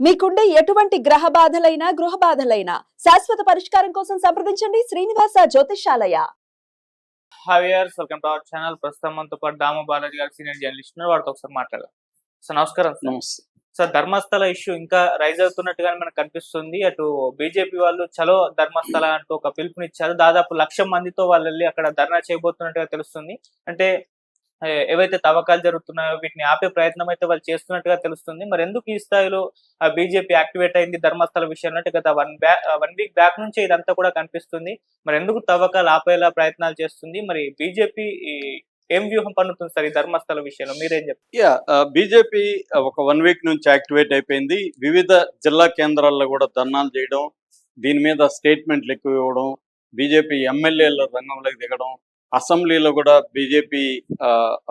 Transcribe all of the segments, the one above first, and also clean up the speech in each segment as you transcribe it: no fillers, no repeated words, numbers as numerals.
మీకుండే ఎటువంటి గ్రహ బాధలైనా గృహ బాధలైనా శాశ్వత పరిష్కారం కోసం సంప్రదించండి Srinivasa Jyothishalaya. Hi viewers welcome to our channel. ప్రస్తుతం మనతో పాటు దామ బాలాజీ గారు సీనియర్ జర్నలిస్ట్ ఉన్నారు. వారితో ఒకసారి మాట్లాడదాం. సార్ నమస్కారం. నమస్తే సార్, ధర్మస్థల ఇష్యూ ఇంకా రైజ్ అవుతున్నట్టుగానే మనకు కనిపిస్తుంది. అటు బీజేపీ వాళ్ళు చలో ధర్మస్థల అంటూ ఒక పిలుపునిచ్చారు. దాదాపు 1,00,000 మందితో వాళ్ళు వెళ్ళి అక్కడ ధర్నా చేయబోతున్నట్టుగా తెలుస్తుంది. అంటే ఏవైతే తవ్వకాలు జరుగుతున్నాయో వీటిని ఆపే ప్రయత్నం అయితే వాళ్ళు చేస్తున్నట్టుగా తెలుస్తుంది. మరి ఎందుకు ఈ స్థాయిలో బీజేపీ యాక్టివేట్ అయింది ధర్మస్థల విషయంలో అంటే గత 1 వీక్ బ్యాక్ నుంచే ఇదంతా కూడా కనిపిస్తుంది. మరి ఎందుకు తవ్వకాలు ఆపేలా ప్రయత్నాలు చేస్తుంది? మరి బీజేపీ ఏం వ్యూహం పన్నుతుంది సార్ ఈ ధర్మస్థల విషయంలో? మీరేం చెప్తారు? బీజేపీ ఒక 1 వీక్ నుంచి యాక్టివేట్ అయిపోయింది. వివిధ జిల్లా కేంద్రాల్లో కూడా ధర్నాలు చేయడం, దీని మీద స్టేట్మెంట్లు ఎక్కువ ఇవ్వడం, బీజేపీ ఎమ్మెల్యేల రంగంలోకి దిగడం, అసెంబ్లీలో కూడా బీజేపీ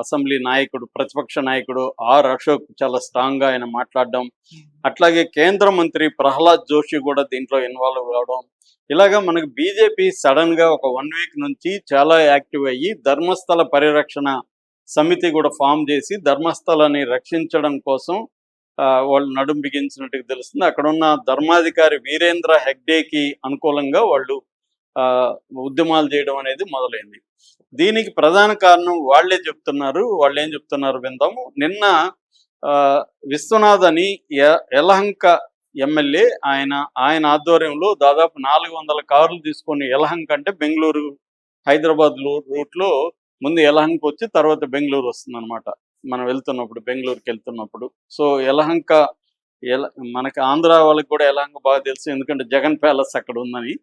అసెంబ్లీ నాయకుడు ప్రతిపక్ష నాయకుడు ఆర్ అశోక్ చాలా స్ట్రాంగ్ గా ఆయన మాట్లాడడం, అట్లాగే కేంద్ర మంత్రి ప్రహ్లాద్ జోషి కూడా దీంట్లో ఇన్వాల్వ్ కావడం, ఇలాగా మనకు బీజేపీ సడన్ గా ఒక 1 వీక్ నుంచి చాలా యాక్టివ్ అయ్యి ధర్మస్థల పరిరక్షణ సమితి కూడా ఫామ్ చేసి ధర్మస్థలాన్ని రక్షించడం కోసం వాళ్ళు నడుం బిగించినట్టుగా తెలుస్తుంది. అక్కడున్న ధర్మాధికారి వీరేంద్ర హెగ్డేకి అనుకూలంగా వాళ్ళు ఉద్యమాలు చేయడం అనేది మొదలైంది. దీనికి ప్రధాన కారణం వాళ్ళే చెప్తున్నారు. వాళ్ళు ఏం చెప్తున్నారు విందాము. నిన్న విశ్వనాథ్ అని యలహంక ఎమ్మెల్యే ఆయన ఆధ్వర్యంలో దాదాపు 400 కార్లు తీసుకొని యలహంక అంటే బెంగళూరు హైదరాబాద్ రూట్లో ముందు యలహంక వచ్చి తర్వాత బెంగళూరు వస్తుంది అనమాట. మనం వెళ్తున్నప్పుడు బెంగళూరుకి వెళ్తున్నప్పుడు. సో యలహంక మనకి ఆంధ్ర వాళ్ళకి కూడా యలహంక బాగా తెలుసు, ఎందుకంటే జగన్ ప్యాలెస్ అక్కడ ఉందని.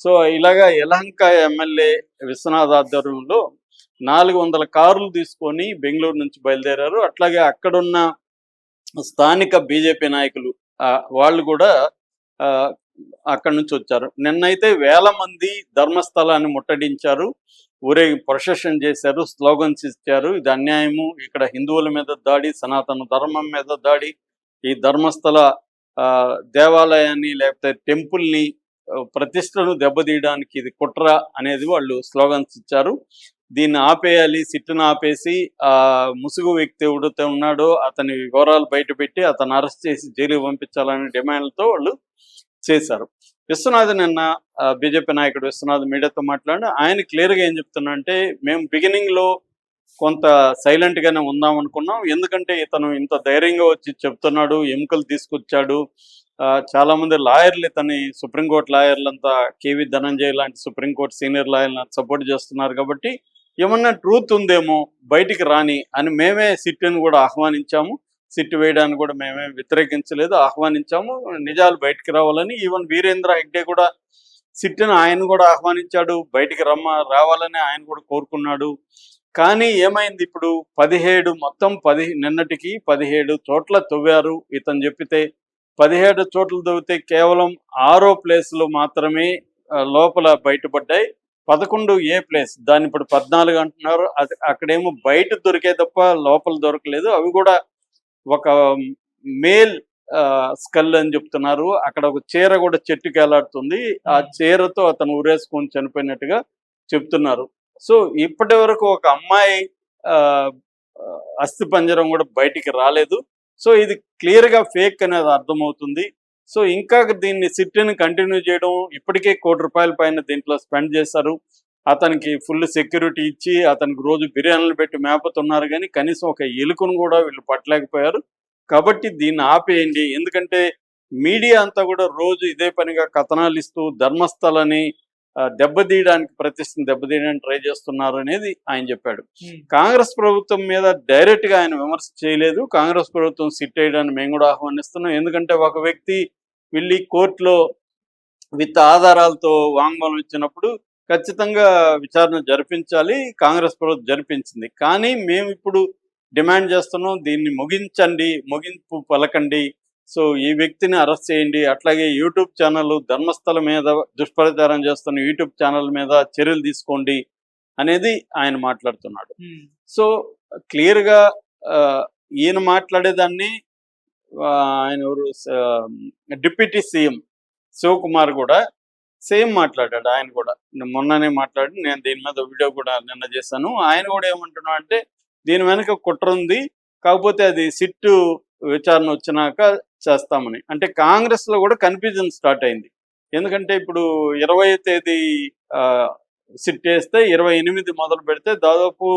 సో ఇలాగా యలహంక ఎమ్మెల్యే విశ్వనాథ్ ఆధ్వర్యంలో 400 కార్లు తీసుకొని బెంగళూరు నుంచి బయలుదేరారు. అట్లాగే అక్కడున్న స్థానిక బీజేపీ నాయకులు వాళ్ళు కూడా అక్కడి నుంచి వచ్చారు. నిన్నైతే 1000 మంది ధర్మస్థలాన్ని ముట్టడించారు, ఊరేగి ప్రొసెషన్ చేశారు, స్లోగన్స్ ఇచ్చారు. ఇది అన్యాయము, ఇక్కడ హిందువుల మీద దాడి, సనాతన ధర్మం మీద దాడి, ఈ ధర్మస్థల దేవాలయాన్ని లేకపోతే టెంపుల్ని ప్రతిష్టను దెబ్బతీయడానికి ఇది కుట్ర అనేది వాళ్ళు స్లోగన్స్ ఇచ్చారు. దీన్ని ఆపేయాలి, సిట్టును ఆపేసి ముసుగు వ్యక్తి ఎవడైతే ఉన్నాడో అతని వివరాలు బయటపెట్టి అతను అరెస్ట్ చేసి జైలుకి పంపించాలనే డిమాండ్లతో వాళ్ళు చేశారు. విశ్వనాథ్ నిన్న బీజేపీ నాయకుడు విశ్వనాథ్ మీడియాతో మాట్లాడి ఆయన క్లియర్గా ఏం చెప్తున్నా అంటే, మేము బిగినింగ్లో కొంత సైలెంట్గానే ఉందాం అనుకున్నాం, ఎందుకంటే ఇతను ఇంత ధైర్యంగా వచ్చి చెప్తున్నాడు, ఎముకలు తీసుకొచ్చాడు, చాలా మంది లాయర్లు ఇతని సుప్రీంకోర్టు లాయర్లంతా కేవీ ధనంజయ్ లాంటి సుప్రీంకోర్టు సీనియర్ లాయర్లను సపోర్ట్ చేస్తున్నారు కాబట్టి ఏమన్నా ట్రూత్ ఉందేమో బయటికి రాని అని మేమే సిట్టును కూడా ఆహ్వానించాము. సిట్టు వేయడానికి కూడా మేమే వ్యతిరేకించలేదు, ఆహ్వానించాము, నిజాలు బయటికి రావాలని. ఈవెన్ వీరేంద్ర హెగ్డే కూడా సిట్టును ఆయన కూడా ఆహ్వానించాడు, బయటికి రావాలని ఆయన కూడా కోరుకున్నాడు. కానీ ఏమైంది, ఇప్పుడు 17 నిన్నటికి 17 చోట్ల తవ్వారు. ఇతను చెప్పితే 17 చోట్ల తవ్వితే కేవలం 6వ ప్లేస్లో మాత్రమే లోపల బయటపడ్డాయి. 11 ఏ ప్లేస్, దాన్ని ఇప్పుడు 14 అంటున్నారు. అది అక్కడేమో బయట దొరికే తప్ప లోపల దొరకలేదు. అవి కూడా ఒక మేల్ స్కల్ అని చెప్తున్నారు. అక్కడ ఒక చీర కూడా చెట్టుకి వేలాడుతుంది, ఆ చీరతో అతను ఉరేసుకొని చనిపోయినట్టుగా చెప్తున్నారు. సో ఇప్పటి వరకు ఒక అమ్మాయి అస్థి పంజరం కూడా బయటికి రాలేదు. సో ఇది క్లియర్గా ఫేక్ అనేది అర్థమవుతుంది. సో ఇంకా దీన్ని సిట్టుని కంటిన్యూ చేయడం, ఇప్పటికే ₹1,00,00,000 పైన దీంట్లో స్పెండ్ చేశారు. అతనికి ఫుల్ సెక్యూరిటీ ఇచ్చి అతనికి రోజు బిర్యానీలు పెట్టి మేపుతున్నారు, కానీ కనీసం ఒక ఎలుకను కూడా వీళ్ళు పట్టలేకపోయారు. కాబట్టి దీన్ని ఆపేయండి, ఎందుకంటే మీడియా అంతా కూడా రోజు ఇదే పనిగా కథనాలు ఇస్తూ ధర్మస్థలని దెబ్బతీయడానికి ప్రతిష్టను దెబ్బతీయడానికి ట్రై చేస్తున్నారు అనేది ఆయన చెప్పాడు. కాంగ్రెస్ ప్రభుత్వం మీద డైరెక్ట్ గా ఆయన విమర్శ చేయలేదు. కాంగ్రెస్ ప్రభుత్వం సిట్ వేయడానికి మేము కూడా ఆహ్వానిస్తున్నాం, ఎందుకంటే ఒక వ్యక్తి వెళ్ళి కోర్టులో విత్ ఆధారాలతో వాంగ్మూలం ఇచ్చినప్పుడు ఖచ్చితంగా విచారణ జరిపించాలి. కాంగ్రెస్ ప్రభుత్వం జరిపించింది, కానీ మేము ఇప్పుడు డిమాండ్ చేస్తున్నాం, దీన్ని ముగింపు పలకండి. సో ఈ వ్యక్తిని అరెస్ట్ చేయండి. అట్లాగే యూట్యూబ్ ఛానల్ ధర్మస్థలం మీద దుష్ప్రచారం చేస్తున్న యూట్యూబ్ ఛానల్ మీద చర్యలు తీసుకోండి అనేది ఆయన మాట్లాడుతున్నాడు. సో క్లియర్గా ఈయన మాట్లాడేదాన్ని ఆయన ఎవరు డిప్యూటీ సీఎం శివకుమార్ కూడా సేమ్ మాట్లాడాడు. ఆయన కూడా మొన్ననే మాట్లాడి, నేను దీని మీద వీడియో కూడా నిన్న చేశాను. ఆయన కూడా ఏమంటున్నా అంటే, దీని వెనక కుట్ర ఉంది, కాకపోతే అది సిట్టు విచారణ వచ్చినాక చేస్తామని. అంటే కాంగ్రెస్లో కూడా కన్ఫ్యూజన్ స్టార్ట్ అయింది. ఎందుకంటే ఇప్పుడు 20వ తేదీ సిట్ వేస్తే 28 మొదలు పెడితే దాదాపు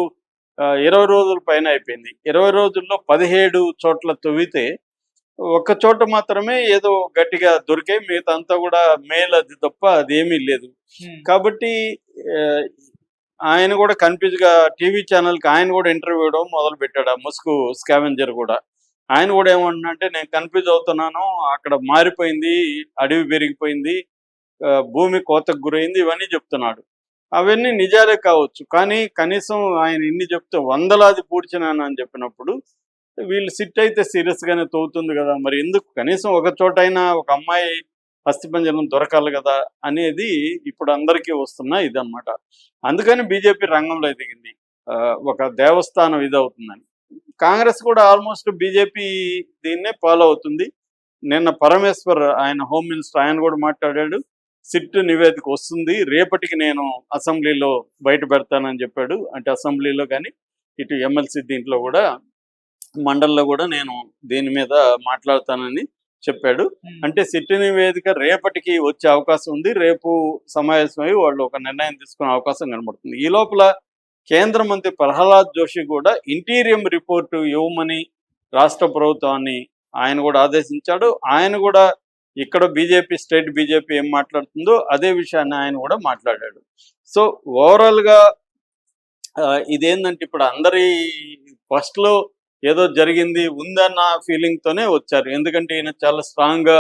20 రోజుల పైన అయిపోయింది. 20 రోజుల్లో 17 చోట్ల తవ్వితే ఒక్క చోట మాత్రమే ఏదో గట్టిగా దొరికాయి, మిగతా అంతా కూడా మేల్ అది తప్ప అదేమీ లేదు. కాబట్టి ఆయన కూడా కన్ఫ్యూజ్గా టీవీ ఛానల్కి ఆయన కూడా ఇంటర్వ్యూ ఇవ్వడం మొదలు పెట్టాడు. ఆ ముసుగు స్కావెంజర్ కూడా ఆయన కూడా ఏమంటున్నారంటే, నేను కన్ఫ్యూజ్ అవుతున్నాను, అక్కడ మారిపోయింది, అడవి పెరిగిపోయింది, భూమి కోతకు గురైంది, ఇవన్నీ చెప్తున్నాడు. అవన్నీ నిజాలే కావచ్చు, కానీ కనీసం ఆయన ఇన్ని చెప్తే వందలాది పూడ్చినాను అని చెప్పినప్పుడు వీళ్ళు సిట్ అయితే సీరియస్గానే తవ్వుతుంది కదా, మరి ఎందుకు కనీసం ఒక చోటైనా ఒక అమ్మాయి అస్థిపంజరం దొరకాలి కదా అనేది ఇప్పుడు అందరికీ వస్తున్న ఇదన్నమాట. అందుకని బీజేపీ రంగంలో దిగింది, ఒక దేవస్థానం ఇదవుతుందని. కాంగ్రెస్ కూడా ఆల్మోస్ట్ బీజేపీ దీన్నే ఫాలో అవుతుంది. నిన్న పరమేశ్వర్ ఆయన హోమ్ మినిస్టర్ ఆయన కూడా మాట్లాడాడు, సిట్ నివేదిక వస్తుంది, రేపటికి నేను అసెంబ్లీలో బయట పెడతానని చెప్పాడు. అంటే అసెంబ్లీలో కానీ ఇటు ఎమ్మెల్సీ దీంట్లో కూడా మండలిలో కూడా నేను దీని మీద మాట్లాడతానని చెప్పాడు. అంటే సిట్ నివేదిక రేపటికి వచ్చే అవకాశం ఉంది, రేపు సమావేశమై వాళ్ళు ఒక నిర్ణయం తీసుకునే అవకాశం కనబడుతుంది. ఈ లోపల కేంద్ర మంత్రి ప్రహ్లాద్ జోషి కూడా ఇంటీరియం రిపోర్టు ఇవ్వమని రాష్ట్ర ప్రభుత్వాన్ని ఆయన కూడా ఆదేశించాడు. ఆయన కూడా ఇక్కడ బీజేపీ స్టేట్ బీజేపీ ఏం మాట్లాడుతుందో అదే విషయాన్ని ఆయన కూడా మాట్లాడాడు. సో ఓవరాల్గా ఇదేంటంటే ఇప్పుడు అందరి ఫస్ట్లో ఏదో జరిగింది ఉందన్న ఫీలింగ్తోనే వచ్చారు. ఎందుకంటే ఈయన చాలా స్ట్రాంగ్గా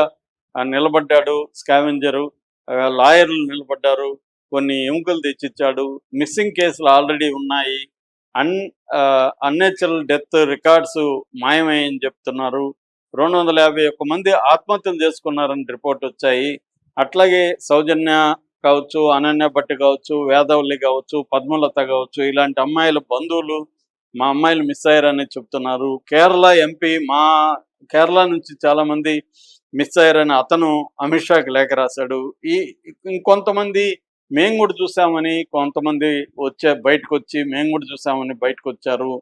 నిలబడ్డాడు, స్కావెంజరు, లాయర్లు నిలబడ్డారు, కొన్ని ఎముకలు తెచ్చిచ్చాడు, మిస్సింగ్ కేసులు ఆల్రెడీ ఉన్నాయి, అన్నేచురల్ డెత్ రికార్డ్స్ మాయమయ్యని చెప్తున్నారు, 251 మంది ఆత్మహత్యలు చేసుకున్నారని రిపోర్ట్ వచ్చాయి. అట్లాగే సౌజన్య కావచ్చు, అనన్య భట్ కావచ్చు, వేదవల్లి కావచ్చు, పద్మలత కావచ్చు, ఇలాంటి అమ్మాయిల బంధువులు మా అమ్మాయిలు మిస్ అయ్యారని చెప్తున్నారు. కేరళ ఎంపీ మా కేరళ నుంచి చాలామంది మిస్ అయ్యారని అతను అమిత్ షాకి లేఖ రాశాడు. ఇంకొంతమంది మేము కూడా చూసామని, కొంతమంది బయటకు వచ్చి మేము కూడా చూసామని బయటకు వచ్చారు.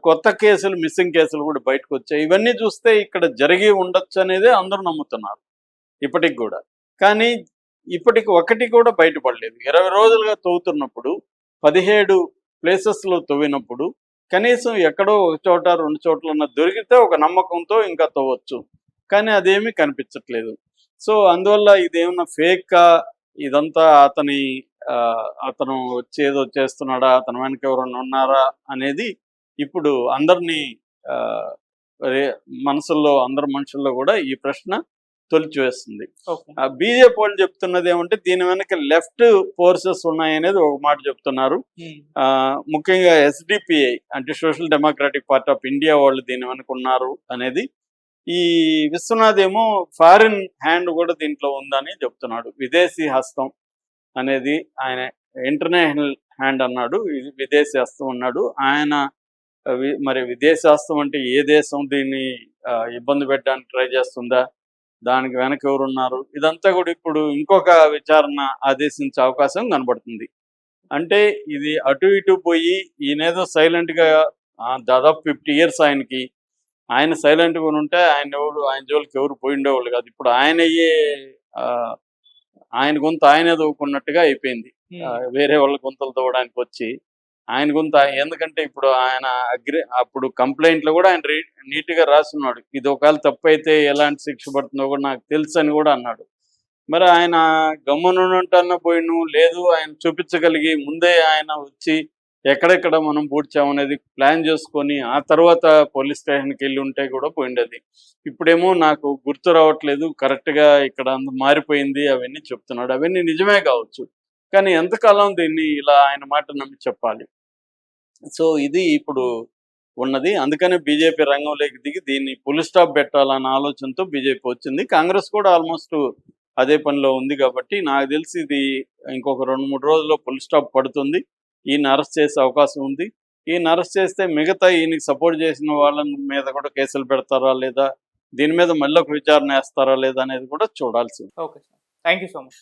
కొత్త కేసులు, మిస్సింగ్ కేసులు కూడా బయటకు వచ్చాయి. ఇవన్నీ చూస్తే ఇక్కడ జరిగి ఉండొచ్చు అనేది అందరూ నమ్ముతున్నారు ఇప్పటికి కూడా. కానీ ఇప్పటికి ఒకటి కూడా బయటపడలేదు. 20 రోజులుగా తవ్వుతున్నప్పుడు 17 ప్లేసెస్లో తవ్వినప్పుడు కనీసం ఎక్కడో ఒక చోట 2 చోట్ల దొరికితే ఒక నమ్మకంతో ఇంకా తవ్వచ్చు, కానీ అదేమీ కనిపించట్లేదు. సో అందువల్ల ఇదేమన్నా ఫేకా, ఇదంతా అతను వచ్చి ఏదో చేస్తున్నాడా, అతను వెనక ఎవరన్నా ఉన్నారా అనేది ఇప్పుడు అందరినీ అందరి మనుషుల్లో కూడా ఈ ప్రశ్న తొలిచివేస్తుంది. బీజేపీ వాళ్ళు చెప్తున్నది ఏమంటే దీని వెనక లెఫ్ట్ ఫోర్సెస్ ఉన్నాయనేది ఒక మాట చెప్తున్నారు. ముఖ్యంగా ఎస్డిపిఐ అంటే social democratic party of India వాళ్ళు దీని వెనక ఉన్నారు అనేది. ఈ విశ్వనాథ్ ఏమో ఫారిన్ హ్యాండ్ కూడా దీంట్లో ఉందని చెప్తున్నాడు. విదేశీ హస్తం అనేది ఆయన ఇంటర్నేషనల్ హ్యాండ్ అన్నాడు, విదేశీ హస్తం అన్నాడు ఆయన. మరి విదేశీ హస్తం అంటే ఏ దేశం దీన్ని ఇబ్బంది పెట్టడానికి ట్రై చేస్తుందా, దానికి వెనక ఎవరున్నారు, ఇదంతా కూడా ఇప్పుడు ఇంకొక విచారణ ఆదేశించే అవకాశం కనబడుతుంది. అంటే ఇది అటు ఇటు పోయి ఈయనేదో సైలెంట్గా దాదాపు 50 years ఆయన సైలెంట్గా ఉంటే ఆయన జోలికి ఎవరు పోయిండేవాళ్ళు కాదు. ఇప్పుడు ఆయన గొంతు ఆయనే తవ్వుకున్నట్టుగా అయిపోయింది. వేరే వాళ్ళ గొంతులు తవ్వడానికి వచ్చి ఆయన గొంతు, ఎందుకంటే ఇప్పుడు ఆయన అప్పుడు కంప్లైంట్లో కూడా ఆయన నీట్గా రాసున్నాడు, ఇది ఒకవేళ తప్పు అయితే ఎలాంటి శిక్ష పడుతుందో కూడా నాకు తెలుసు అని కూడా అన్నాడు. మరి ఆయన గమ్మునుంటన్నా పోయిను లేదు, ఆయన చూపించగలిగి ముందే ఆయన వచ్చి ఎక్కడెక్కడ మనం పూడ్చామనేది ప్లాన్ చేసుకొని ఆ తర్వాత పోలీస్ స్టేషన్కి వెళ్ళి ఉంటే కూడా పోయిండేది. ఇప్పుడేమో నాకు గుర్తు రావట్లేదు, కరెక్ట్గా ఇక్కడ మారిపోయింది అవన్నీ చెప్తున్నాడు. అవన్నీ నిజమే కావచ్చు, కానీ ఎంతకాలం దీన్ని ఇలా ఆయన మాట నమ్మి చెప్పాలి? సో ఇది ఇప్పుడు ఉన్నది. అందుకనే బీజేపీ రంగంలోకి దిగి దీన్ని ఫుల్ స్టాప్ పెట్టాలన్న ఆలోచనతో బీజేపీ వచ్చింది. కాంగ్రెస్ కూడా ఆల్మోస్ట్ అదే పనిలో ఉంది. కాబట్టి నాకు తెలిసి ఇది ఇంకొక 2-3 రోజుల్లో ఫుల్ స్టాప్ పడుతుంది. ఈయన అరెస్ట్ చేసే అవకాశం ఉంది. ఈయన అరెస్ట్ చేస్తే మిగతా ఈయనకి సపోర్ట్ చేసిన వాళ్ళ మీద కూడా కేసులు పెడతారా లేదా, దీని మీద మళ్ళీ ఒక విచారణ వేస్తారా లేదా అనేది కూడా చూడాల్సి ఉంది. Okay sir, thank you so much.